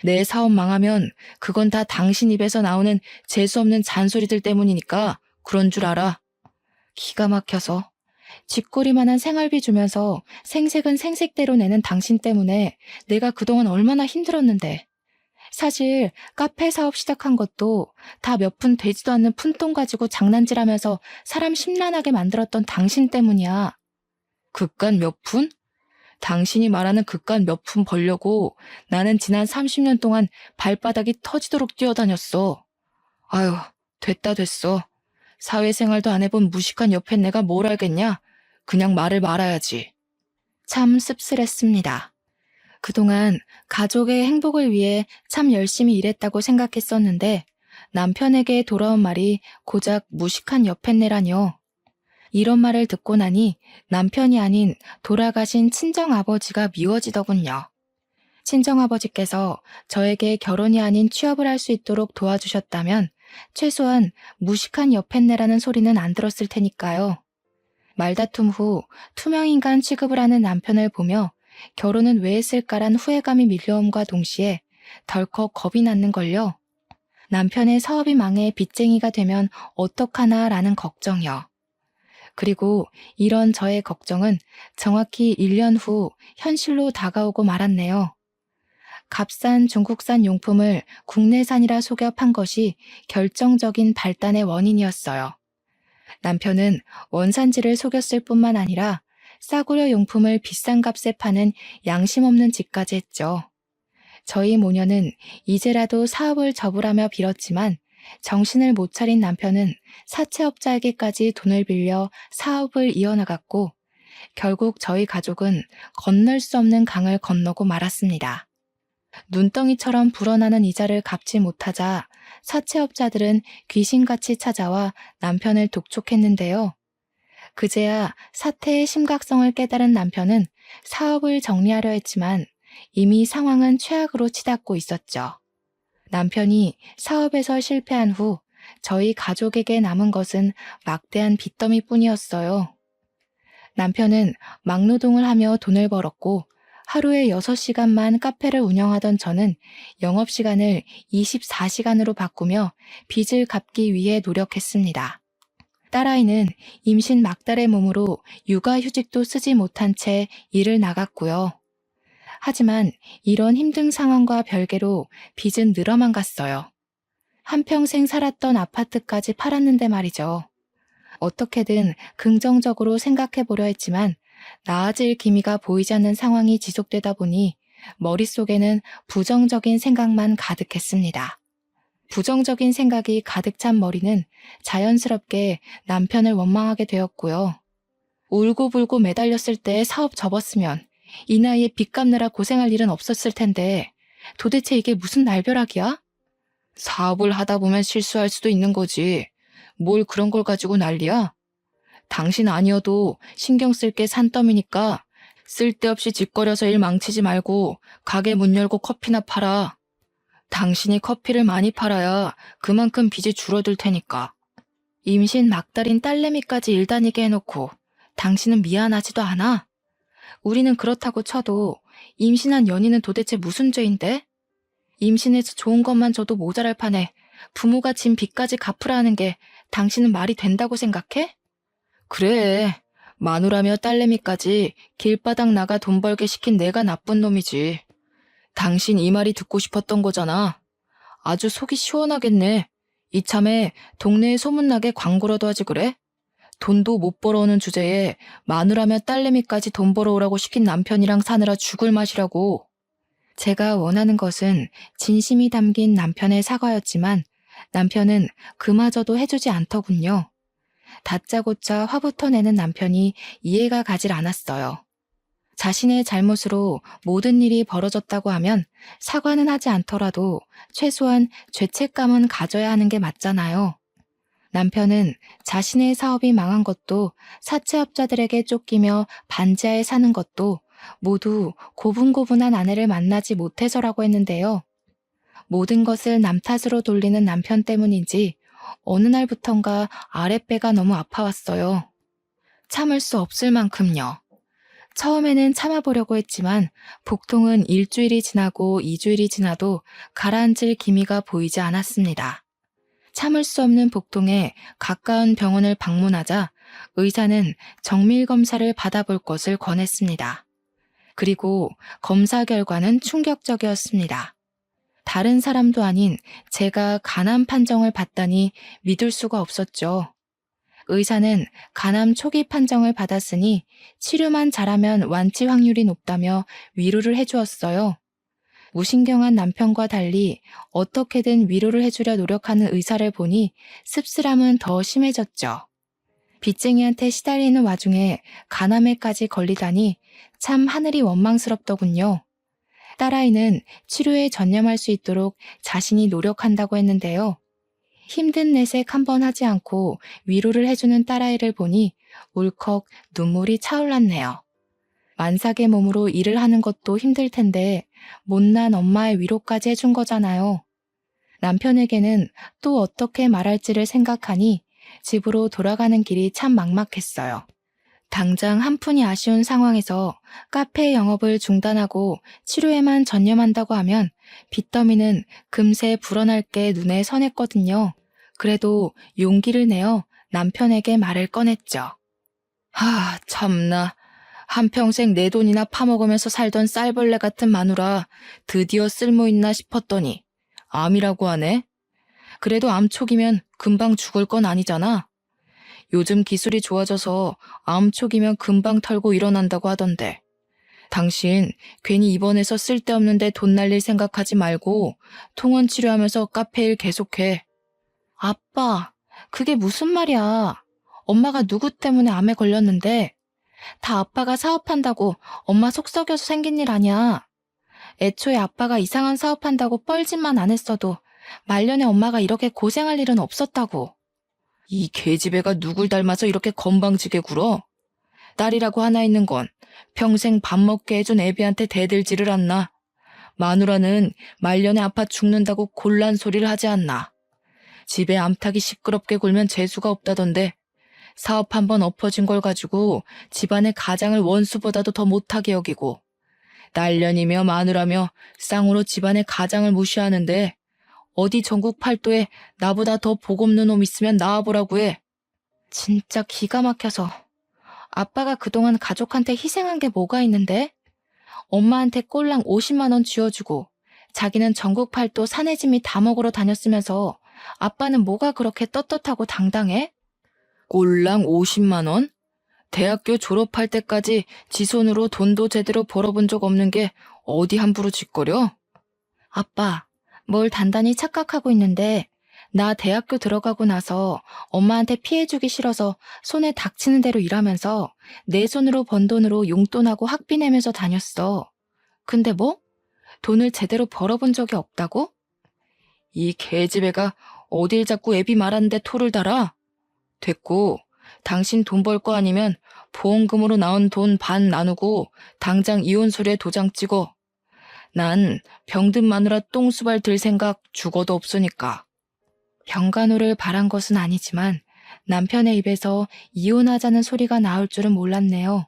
내 사업 망하면 그건 다 당신 입에서 나오는 재수없는 잔소리들 때문이니까 그런 줄 알아. 기가 막혀서. 쥐꼬리만한 생활비 주면서 생색은 생색대로 내는 당신 때문에 내가 그동안 얼마나 힘들었는데. 사실 카페 사업 시작한 것도 다 몇 푼 되지도 않는 푼돈 가지고 장난질하면서 사람 심란하게 만들었던 당신 때문이야. 그깟 몇 푼? 당신이 말하는 그깟 몇 푼 벌려고 나는 지난 30년 동안 발바닥이 터지도록 뛰어다녔어. 아유, 됐어. 사회생활도 안 해본 무식한 옆에 내가 뭘 알겠냐? 그냥 말을 말아야지. 참 씁쓸했습니다. 그동안 가족의 행복을 위해 참 열심히 일했다고 생각했었는데 남편에게 돌아온 말이 고작 무식한 옆에내라뇨. 이런 말을 듣고 나니 남편이 아닌 돌아가신 친정아버지가 미워지더군요. 친정아버지께서 저에게 결혼이 아닌 취업을 할 수 있도록 도와주셨다면 최소한 무식한 옆에내라는 소리는 안 들었을 테니까요. 말다툼 후 투명인간 취급을 하는 남편을 보며 결혼은 왜 했을까란 후회감이 밀려옴과 동시에 덜컥 겁이 났는걸요. 남편의 사업이 망해 빚쟁이가 되면 어떡하나라는 걱정이요. 그리고 이런 저의 걱정은 정확히 1년 후 현실로 다가오고 말았네요. 값싼 중국산 용품을 국내산이라 속여 판 것이 결정적인 발단의 원인이었어요. 남편은 원산지를 속였을 뿐만 아니라 싸구려 용품을 비싼 값에 파는 양심 없는 짓까지 했죠. 저희 모녀는 이제라도 사업을 접으라며 빌었지만 정신을 못 차린 남편은 사채업자에게까지 돈을 빌려 사업을 이어나갔고 결국 저희 가족은 건널 수 없는 강을 건너고 말았습니다. 눈덩이처럼 불어나는 이자를 갚지 못하자 사채업자들은 귀신같이 찾아와 남편을 독촉했는데요. 그제야 사태의 심각성을 깨달은 남편은 사업을 정리하려 했지만 이미 상황은 최악으로 치닫고 있었죠. 남편이 사업에서 실패한 후 저희 가족에게 남은 것은 막대한 빚더미뿐이었어요. 남편은 막노동을 하며 돈을 벌었고 하루에 6시간만 카페를 운영하던 저는 영업시간을 24시간으로 바꾸며 빚을 갚기 위해 노력했습니다. 딸아이는 임신 막달의 몸으로 육아휴직도 쓰지 못한 채 일을 나갔고요. 하지만 이런 힘든 상황과 별개로 빚은 늘어만 갔어요. 한평생 살았던 아파트까지 팔았는데 말이죠. 어떻게든 긍정적으로 생각해 보려 했지만 나아질 기미가 보이지 않는 상황이 지속되다 보니 머릿속에는 부정적인 생각만 가득했습니다. 부정적인 생각이 가득 찬 머리는 자연스럽게 남편을 원망하게 되었고요. 울고불고 매달렸을 때 사업 접었으면 이 나이에 빚 갚느라 고생할 일은 없었을 텐데 도대체 이게 무슨 날벼락이야? 사업을 하다 보면 실수할 수도 있는 거지. 뭘 그런 걸 가지고 난리야? 당신 아니어도 신경 쓸 게 산더미니까 쓸데없이 짓거려서 일 망치지 말고 가게 문 열고 커피나 팔아. 당신이 커피를 많이 팔아야 그만큼 빚이 줄어들 테니까. 임신 막달인 딸내미까지 일 다니게 해놓고 당신은 미안하지도 않아? 우리는 그렇다고 쳐도 임신한 연인은 도대체 무슨 죄인데? 임신해서 좋은 것만 줘도 모자랄 판에 부모가 진 빚까지 갚으라 하는 게 당신은 말이 된다고 생각해? 그래, 마누라며 딸내미까지 길바닥 나가 돈 벌게 시킨 내가 나쁜 놈이지. 당신 이 말이 듣고 싶었던 거잖아. 아주 속이 시원하겠네. 이참에 동네에 소문나게 광고라도 하지 그래? 돈도 못 벌어오는 주제에 마누라며 딸내미까지 돈 벌어오라고 시킨 남편이랑 사느라 죽을 맛이라고. 제가 원하는 것은 진심이 담긴 남편의 사과였지만 남편은 그마저도 해주지 않더군요. 다짜고짜 화부터 내는 남편이 이해가 가질 않았어요. 자신의 잘못으로 모든 일이 벌어졌다고 하면 사과는 하지 않더라도 최소한 죄책감은 가져야 하는 게 맞잖아요. 남편은 자신의 사업이 망한 것도 사채업자들에게 쫓기며 반지하에 사는 것도 모두 고분고분한 아내를 만나지 못해서라고 했는데요. 모든 것을 남 탓으로 돌리는 남편 때문인지 어느 날부턴가 아랫배가 너무 아파왔어요. 참을 수 없을 만큼요. 처음에는 참아보려고 했지만 복통은 일주일이 지나고 2주일이 지나도 가라앉을 기미가 보이지 않았습니다. 참을 수 없는 복통에 가까운 병원을 방문하자 의사는 정밀 검사를 받아볼 것을 권했습니다. 그리고 검사 결과는 충격적이었습니다. 다른 사람도 아닌 제가 간암 판정을 받다니 믿을 수가 없었죠. 의사는 간암 초기 판정을 받았으니 치료만 잘하면 완치 확률이 높다며 위로를 해주었어요. 무신경한 남편과 달리 어떻게든 위로를 해주려 노력하는 의사를 보니 씁쓸함은 더 심해졌죠. 빚쟁이한테 시달리는 와중에 간암에까지 걸리다니 참 하늘이 원망스럽더군요. 딸아이는 치료에 전념할 수 있도록 자신이 노력한다고 했는데요. 힘든 내색 한번 하지 않고 위로를 해주는 딸아이를 보니 울컥 눈물이 차올랐네요. 만삭의 몸으로 일을 하는 것도 힘들 텐데 못난 엄마의 위로까지 해준 거잖아요. 남편에게는 또 어떻게 말할지를 생각하니 집으로 돌아가는 길이 참 막막했어요. 당장 한 푼이 아쉬운 상황에서 카페 영업을 중단하고 치료에만 전념한다고 하면 빚더미는 금세 불어날 게 눈에 선했거든요. 그래도 용기를 내어 남편에게 말을 꺼냈죠. 참나. 한평생 내 돈이나 파먹으면서 살던 쌀벌레 같은 마누라 드디어 쓸모있나 싶었더니 암이라고 하네. 그래도 암 초기면 금방 죽을 건 아니잖아. 요즘 기술이 좋아져서 암 초기면 금방 털고 일어난다고 하던데. 당신 괜히 입원해서 쓸데없는데 돈 날릴 생각하지 말고 통원 치료하면서 카페 일 계속해. 아빠, 그게 무슨 말이야. 엄마가 누구 때문에 암에 걸렸는데 다 아빠가 사업한다고 엄마 속 썩여서 생긴 일 아니야. 애초에 아빠가 이상한 사업한다고 뻘짓만 안 했어도 말년에 엄마가 이렇게 고생할 일은 없었다고. 이 계집애가 누굴 닮아서 이렇게 건방지게 굴어? 딸이라고 하나 있는 건 평생 밥 먹게 해준 애비한테 대들지를 않나. 마누라는 말년에 아파 죽는다고 곤란 소리를 하지 않나. 집에 암탉이 시끄럽게 굴면 재수가 없다던데 사업 한번 엎어진 걸 가지고 집안의 가장을 원수보다도 더 못하게 여기고 날년이며 마누라며 쌍으로 집안의 가장을 무시하는데 어디 전국 팔도에 나보다 더 복 없는 놈 있으면 나와보라고 해. 진짜 기가 막혀서. 아빠가 그동안 가족한테 희생한 게 뭐가 있는데? 엄마한테 꼴랑 50만 원 쥐어주고 자기는 전국 팔도 사내짐이 다 먹으러 다녔으면서 아빠는 뭐가 그렇게 떳떳하고 당당해? 꼴랑 50만 원? 대학교 졸업할 때까지 지 손으로 돈도 제대로 벌어본 적 없는 게 어디 함부로 짓거려? 아빠, 뭘 단단히 착각하고 있는데 나 대학교 들어가고 나서 엄마한테 피해주기 싫어서 손에 닥치는 대로 일하면서 내 손으로 번 돈으로 용돈하고 학비 내면서 다녔어. 근데 뭐? 돈을 제대로 벌어본 적이 없다고? 이 개집애가 어딜 자꾸 애비 말하는데 토를 달아? 됐고, 당신 돈 벌 거 아니면 보험금으로 나온 돈 반 나누고 당장 이혼서류에 도장 찍어. 난 병든 마누라 똥수발 들 생각 죽어도 없으니까. 병간호를 바란 것은 아니지만 남편의 입에서 이혼하자는 소리가 나올 줄은 몰랐네요.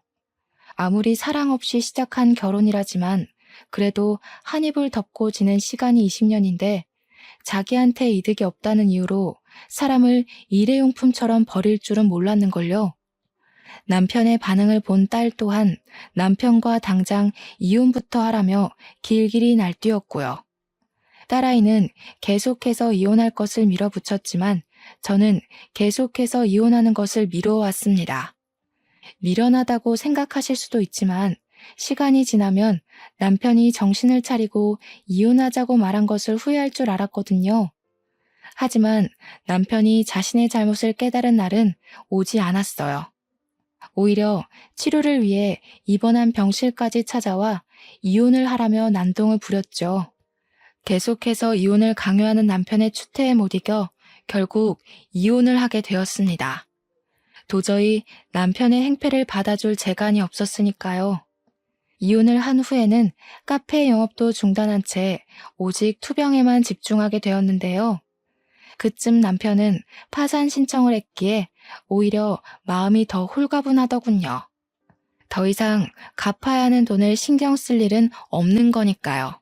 아무리 사랑 없이 시작한 결혼이라지만 그래도 한 입을 덮고 지낸 시간이 20년인데 자기한테 이득이 없다는 이유로 사람을 일회용품처럼 버릴 줄은 몰랐는걸요. 남편의 반응을 본 딸 또한 남편과 당장 이혼부터 하라며 길길이 날뛰었고요. 딸아이는 계속해서 이혼할 것을 밀어붙였지만 저는 계속해서 이혼하는 것을 미루어왔습니다. 미련하다고 생각하실 수도 있지만 시간이 지나면 남편이 정신을 차리고 이혼하자고 말한 것을 후회할 줄 알았거든요. 하지만 남편이 자신의 잘못을 깨달은 날은 오지 않았어요. 오히려 치료를 위해 입원한 병실까지 찾아와 이혼을 하라며 난동을 부렸죠. 계속해서 이혼을 강요하는 남편의 추태에 못 이겨 결국 이혼을 하게 되었습니다. 도저히 남편의 행패를 받아줄 재간이 없었으니까요. 이혼을 한 후에는 카페 영업도 중단한 채 오직 투병에만 집중하게 되었는데요. 그쯤 남편은 파산 신청을 했기에 오히려 마음이 더 홀가분하더군요. 더 이상 갚아야 하는 돈을 신경 쓸 일은 없는 거니까요.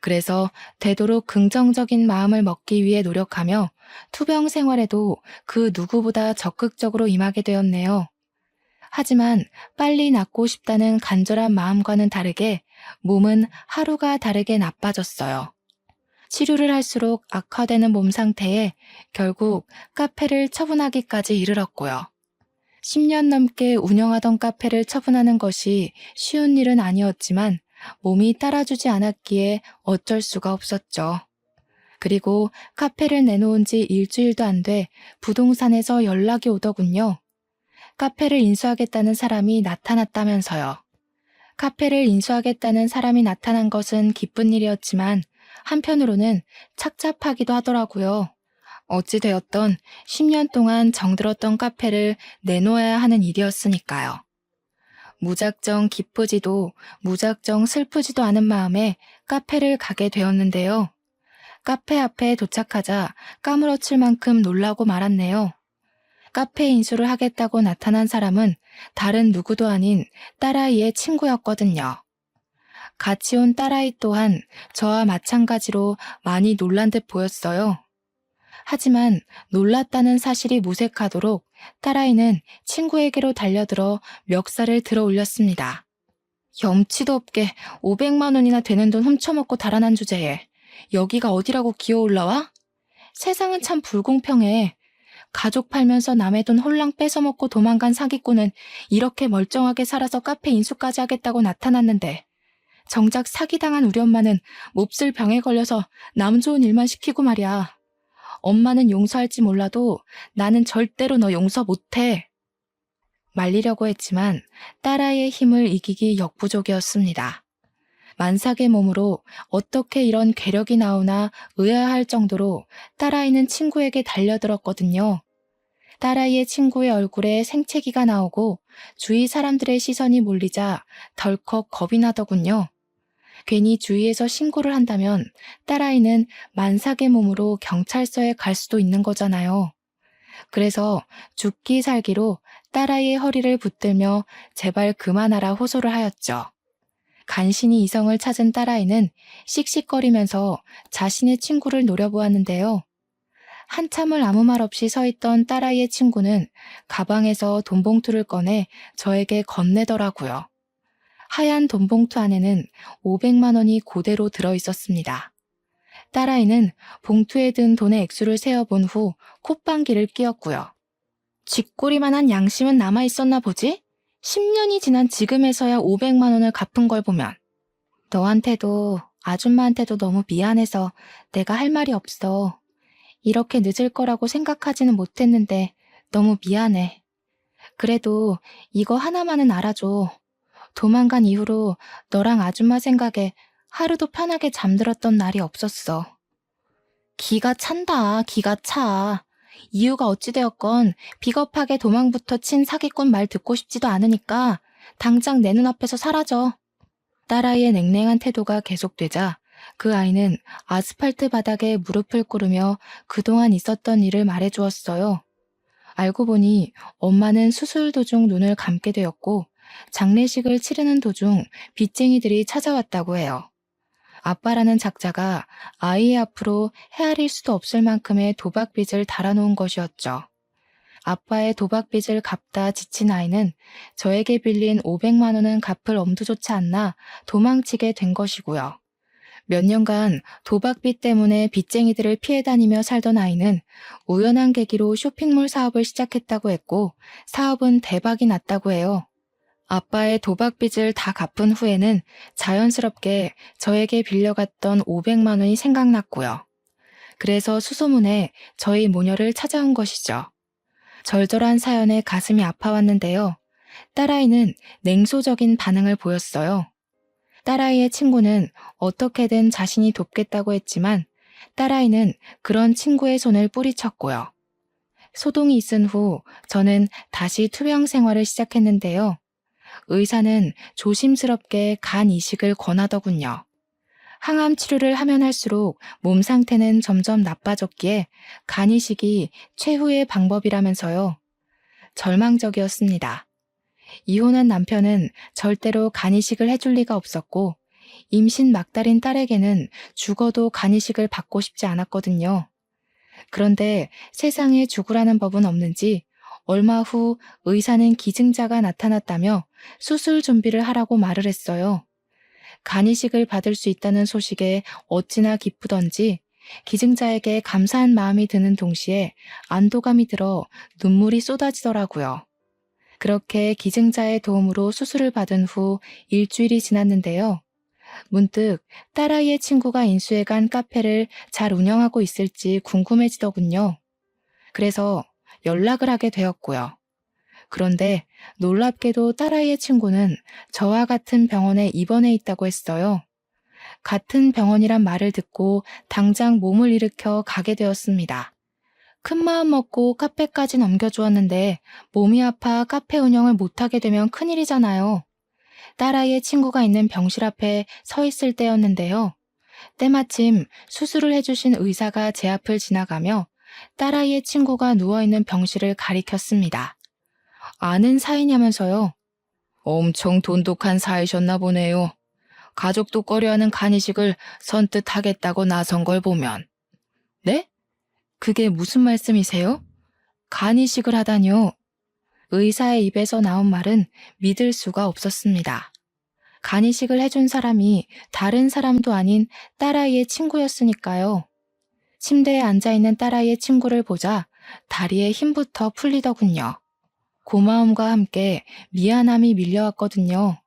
그래서 되도록 긍정적인 마음을 먹기 위해 노력하며 투병 생활에도 그 누구보다 적극적으로 임하게 되었네요. 하지만 빨리 낫고 싶다는 간절한 마음과는 다르게 몸은 하루가 다르게 나빠졌어요. 치료를 할수록 악화되는 몸 상태에 결국 카페를 처분하기까지 이르렀고요. 10년 넘게 운영하던 카페를 처분하는 것이 쉬운 일은 아니었지만 몸이 따라주지 않았기에 어쩔 수가 없었죠. 그리고 카페를 내놓은 지 일주일도 안 돼 부동산에서 연락이 오더군요. 카페를 인수하겠다는 사람이 나타났다면서요. 카페를 인수하겠다는 사람이 나타난 것은 기쁜 일이었지만 한편으로는 착잡하기도 하더라고요. 어찌되었던 10년 동안 정들었던 카페를 내놓아야 하는 일이었으니까요. 무작정 기쁘지도 무작정 슬프지도 않은 마음에 카페를 가게 되었는데요. 카페 앞에 도착하자 까무러칠 만큼 놀라고 말았네요. 카페 인수를 하겠다고 나타난 사람은 다른 누구도 아닌 딸아이의 친구였거든요. 같이 온 딸아이 또한 저와 마찬가지로 많이 놀란 듯 보였어요. 하지만 놀랐다는 사실이 무색하도록 딸아이는 친구에게로 달려들어 멱살을 들어 올렸습니다. 염치도 없게 500만 원이나 되는 돈 훔쳐먹고 달아난 주제에 여기가 어디라고 기어 올라와? 세상은 참 불공평해. 가족 팔면서 남의 돈 홀랑 뺏어먹고 도망간 사기꾼은 이렇게 멀쩡하게 살아서 카페 인수까지 하겠다고 나타났는데 정작 사기당한 우리 엄마는 몹쓸 병에 걸려서 남 좋은 일만 시키고 말이야. 엄마는 용서할지 몰라도 나는 절대로 너 용서 못해. 말리려고 했지만 딸아이의 힘을 이기기 역부족이었습니다. 만삭의 몸으로 어떻게 이런 괴력이 나오나 의아할 정도로 딸아이는 친구에게 달려들었거든요. 딸아이의 친구의 얼굴에 생채기가 나오고 주위 사람들의 시선이 몰리자 덜컥 겁이 나더군요. 괜히 주위에서 신고를 한다면 딸아이는 만삭의 몸으로 경찰서에 갈 수도 있는 거잖아요. 그래서 죽기 살기로 딸아이의 허리를 붙들며 제발 그만하라 호소를 하였죠. 간신히 이성을 찾은 딸아이는 씩씩거리면서 자신의 친구를 노려보았는데요. 한참을 아무 말 없이 서 있던 딸아이의 친구는 가방에서 돈봉투를 꺼내 저에게 건네더라고요. 하얀 돈봉투 안에는 500만 원이 그대로 들어있었습니다. 딸아이는 봉투에 든 돈의 액수를 세어본 후 콧방귀를 뀌었고요. 쥐꼬리만한 양심은 남아있었나 보지? 10년이 지난 지금에서야 500만 원을 갚은 걸 보면. 너한테도 아줌마한테도 너무 미안해서 내가 할 말이 없어. 이렇게 늦을 거라고 생각하지는 못했는데 너무 미안해. 그래도 이거 하나만은 알아줘. 도망간 이후로 너랑 아줌마 생각에 하루도 편하게 잠들었던 날이 없었어. 기가 찬다, 기가 차. 이유가 어찌되었건 비겁하게 도망부터 친 사기꾼 말 듣고 싶지도 않으니까 당장 내 눈앞에서 사라져. 딸아이의 냉랭한 태도가 계속되자 그 아이는 아스팔트 바닥에 무릎을 꿇으며 그동안 있었던 일을 말해주었어요. 알고 보니 엄마는 수술 도중 눈을 감게 되었고 장례식을 치르는 도중 빚쟁이들이 찾아왔다고 해요. 아빠라는 작자가 아이의 앞으로 헤아릴 수도 없을 만큼의 도박빚을 달아놓은 것이었죠. 아빠의 도박빚을 갚다 지친 아이는 저에게 빌린 500만 원은 갚을 엄두조차 안 나 도망치게 된 것이고요. 몇 년간 도박빚 때문에 빚쟁이들을 피해 다니며 살던 아이는 우연한 계기로 쇼핑몰 사업을 시작했다고 했고 사업은 대박이 났다고 해요. 아빠의 도박빚을 다 갚은 후에는 자연스럽게 저에게 빌려갔던 500만 원이 생각났고요. 그래서 수소문에 저희 모녀를 찾아온 것이죠. 절절한 사연에 가슴이 아파왔는데요. 딸아이는 냉소적인 반응을 보였어요. 딸아이의 친구는 어떻게든 자신이 돕겠다고 했지만 딸아이는 그런 친구의 손을 뿌리쳤고요. 소동이 있은 후 저는 다시 투병 생활을 시작했는데요. 의사는 조심스럽게 간 이식을 권하더군요. 항암 치료를 하면 할수록 몸 상태는 점점 나빠졌기에 간 이식이 최후의 방법이라면서요. 절망적이었습니다. 이혼한 남편은 절대로 간 이식을 해줄 리가 없었고 임신 막달인 딸에게는 죽어도 간 이식을 받고 싶지 않았거든요. 그런데 세상에 죽으라는 법은 없는지 얼마 후 의사는 기증자가 나타났다며 수술 준비를 하라고 말을 했어요. 간 이식을 받을 수 있다는 소식에 어찌나 기쁘던지 기증자에게 감사한 마음이 드는 동시에 안도감이 들어 눈물이 쏟아지더라고요. 그렇게 기증자의 도움으로 수술을 받은 후 일주일이 지났는데요. 문득 딸아이의 친구가 인수해간 카페를 잘 운영하고 있을지 궁금해지더군요. 그래서 연락을 하게 되었고요. 그런데 놀랍게도 딸아이의 친구는 저와 같은 병원에 입원해 있다고 했어요. 같은 병원이란 말을 듣고 당장 몸을 일으켜 가게 되었습니다. 큰 마음 먹고 카페까지 넘겨주었는데 몸이 아파 카페 운영을 못하게 되면 큰일이잖아요. 딸아이의 친구가 있는 병실 앞에 서 있을 때였는데요. 때마침 수술을 해주신 의사가 제 앞을 지나가며 딸아이의 친구가 누워있는 병실을 가리켰습니다. 아는 사이냐면서요. 엄청 돈독한 사이셨나 보네요. 가족도 꺼려하는 간이식을 선뜻 하겠다고 나선 걸 보면. 네? 그게 무슨 말씀이세요? 간이식을 하다뇨. 의사의 입에서 나온 말은 믿을 수가 없었습니다. 간이식을 해준 사람이 다른 사람도 아닌 딸아이의 친구였으니까요. 침대에 앉아있는 딸아이의 친구를 보자 다리에 힘부터 풀리더군요. 고마움과 함께 미안함이 밀려왔거든요.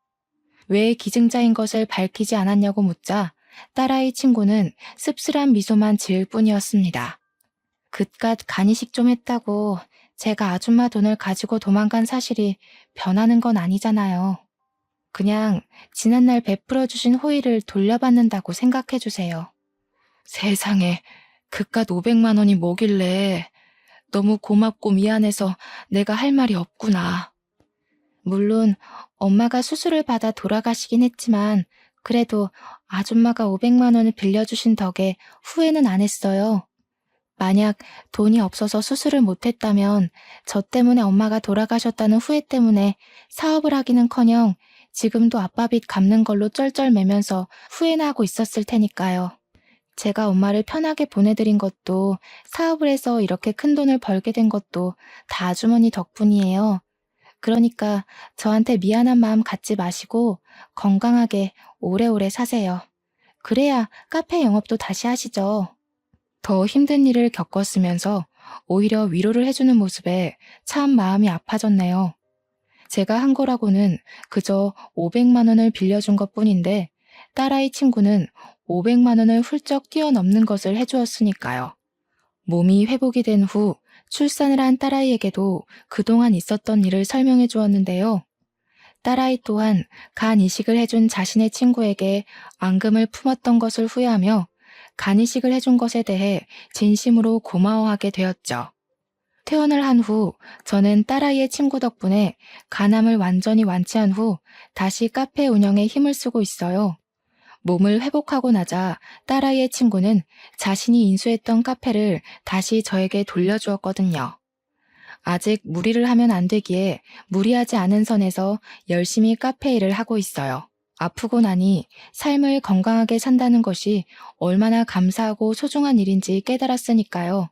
왜 기증자인 것을 밝히지 않았냐고 묻자 딸아이 친구는 씁쓸한 미소만 지을 뿐이었습니다. 그깟 간이식 좀 했다고 제가 아줌마 돈을 가지고 도망간 사실이 변하는 건 아니잖아요. 그냥 지난날 베풀어주신 호의를 돌려받는다고 생각해주세요. 세상에 그깟 500만 원이 뭐길래. 너무 고맙고 미안해서 내가 할 말이 없구나. 물론 엄마가 수술을 받아 돌아가시긴 했지만 그래도 아줌마가 500만 원을 빌려주신 덕에 후회는 안 했어요. 만약 돈이 없어서 수술을 못했다면 저 때문에 엄마가 돌아가셨다는 후회 때문에 사업을 하기는커녕 지금도 아빠 빚 갚는 걸로 쩔쩔매면서 후회나 하고 있었을 테니까요. 제가 엄마를 편하게 보내드린 것도 사업을 해서 이렇게 큰 돈을 벌게 된 것도 다 아주머니 덕분이에요. 그러니까 저한테 미안한 마음 갖지 마시고 건강하게 오래오래 사세요. 그래야 카페 영업도 다시 하시죠. 더 힘든 일을 겪었으면서 오히려 위로를 해주는 모습에 참 마음이 아파졌네요. 제가 한 거라고는 그저 500만 원을 빌려준 것 뿐인데 딸아이 친구는 500만 원을 훌쩍 뛰어넘는 것을 해주었으니까요. 몸이 회복이 된 후 출산을 한 딸아이에게도 그동안 있었던 일을 설명해 주었는데요. 딸아이 또한 간 이식을 해준 자신의 친구에게 앙금을 품었던 것을 후회하며 간 이식을 해준 것에 대해 진심으로 고마워하게 되었죠. 퇴원을 한 후 저는 딸아이의 친구 덕분에 간암을 완전히 완치한 후 다시 카페 운영에 힘을 쓰고 있어요. 몸을 회복하고 나자 딸아이의 친구는 자신이 인수했던 카페를 다시 저에게 돌려주었거든요. 아직 무리를 하면 안 되기에 무리하지 않은 선에서 열심히 카페 일을 하고 있어요. 아프고 나니 삶을 건강하게 산다는 것이 얼마나 감사하고 소중한 일인지 깨달았으니까요.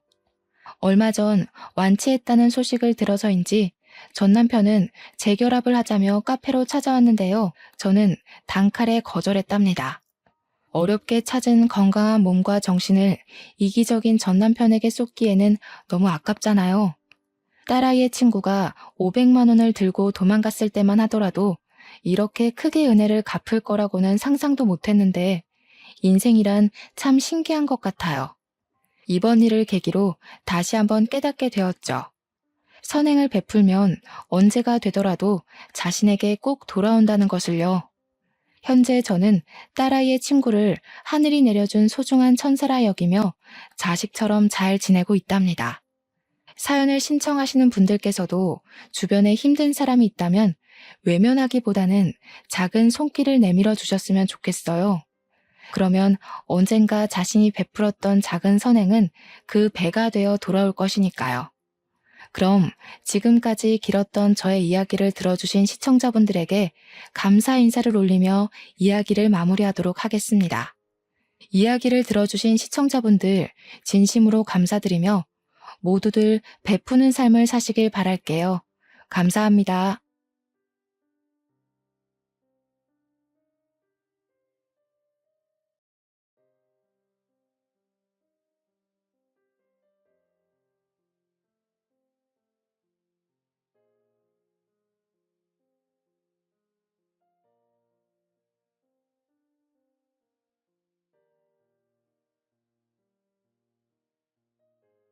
얼마 전 완치했다는 소식을 들어서인지 전 남편은 재결합을 하자며 카페로 찾아왔는데요. 저는 단칼에 거절했답니다. 어렵게 찾은 건강한 몸과 정신을 이기적인 전 남편에게 쏟기에는 너무 아깝잖아요. 딸아이의 친구가 500만 원을 들고 도망갔을 때만 하더라도 이렇게 크게 은혜를 갚을 거라고는 상상도 못했는데 인생이란 참 신기한 것 같아요. 이번 일을 계기로 다시 한번 깨닫게 되었죠. 선행을 베풀면 언제가 되더라도 자신에게 꼭 돌아온다는 것을요. 현재 저는 딸아이의 친구를 하늘이 내려준 소중한 천사라 여기며 자식처럼 잘 지내고 있답니다. 사연을 신청하시는 분들께서도 주변에 힘든 사람이 있다면 외면하기보다는 작은 손길을 내밀어 주셨으면 좋겠어요. 그러면 언젠가 자신이 베풀었던 작은 선행은 그 배가 되어 돌아올 것이니까요. 그럼 지금까지 길었던 저의 이야기를 들어주신 시청자분들에게 감사 인사를 올리며 이야기를 마무리하도록 하겠습니다. 이야기를 들어주신 시청자분들 진심으로 감사드리며 모두들 베푸는 삶을 사시길 바랄게요. 감사합니다.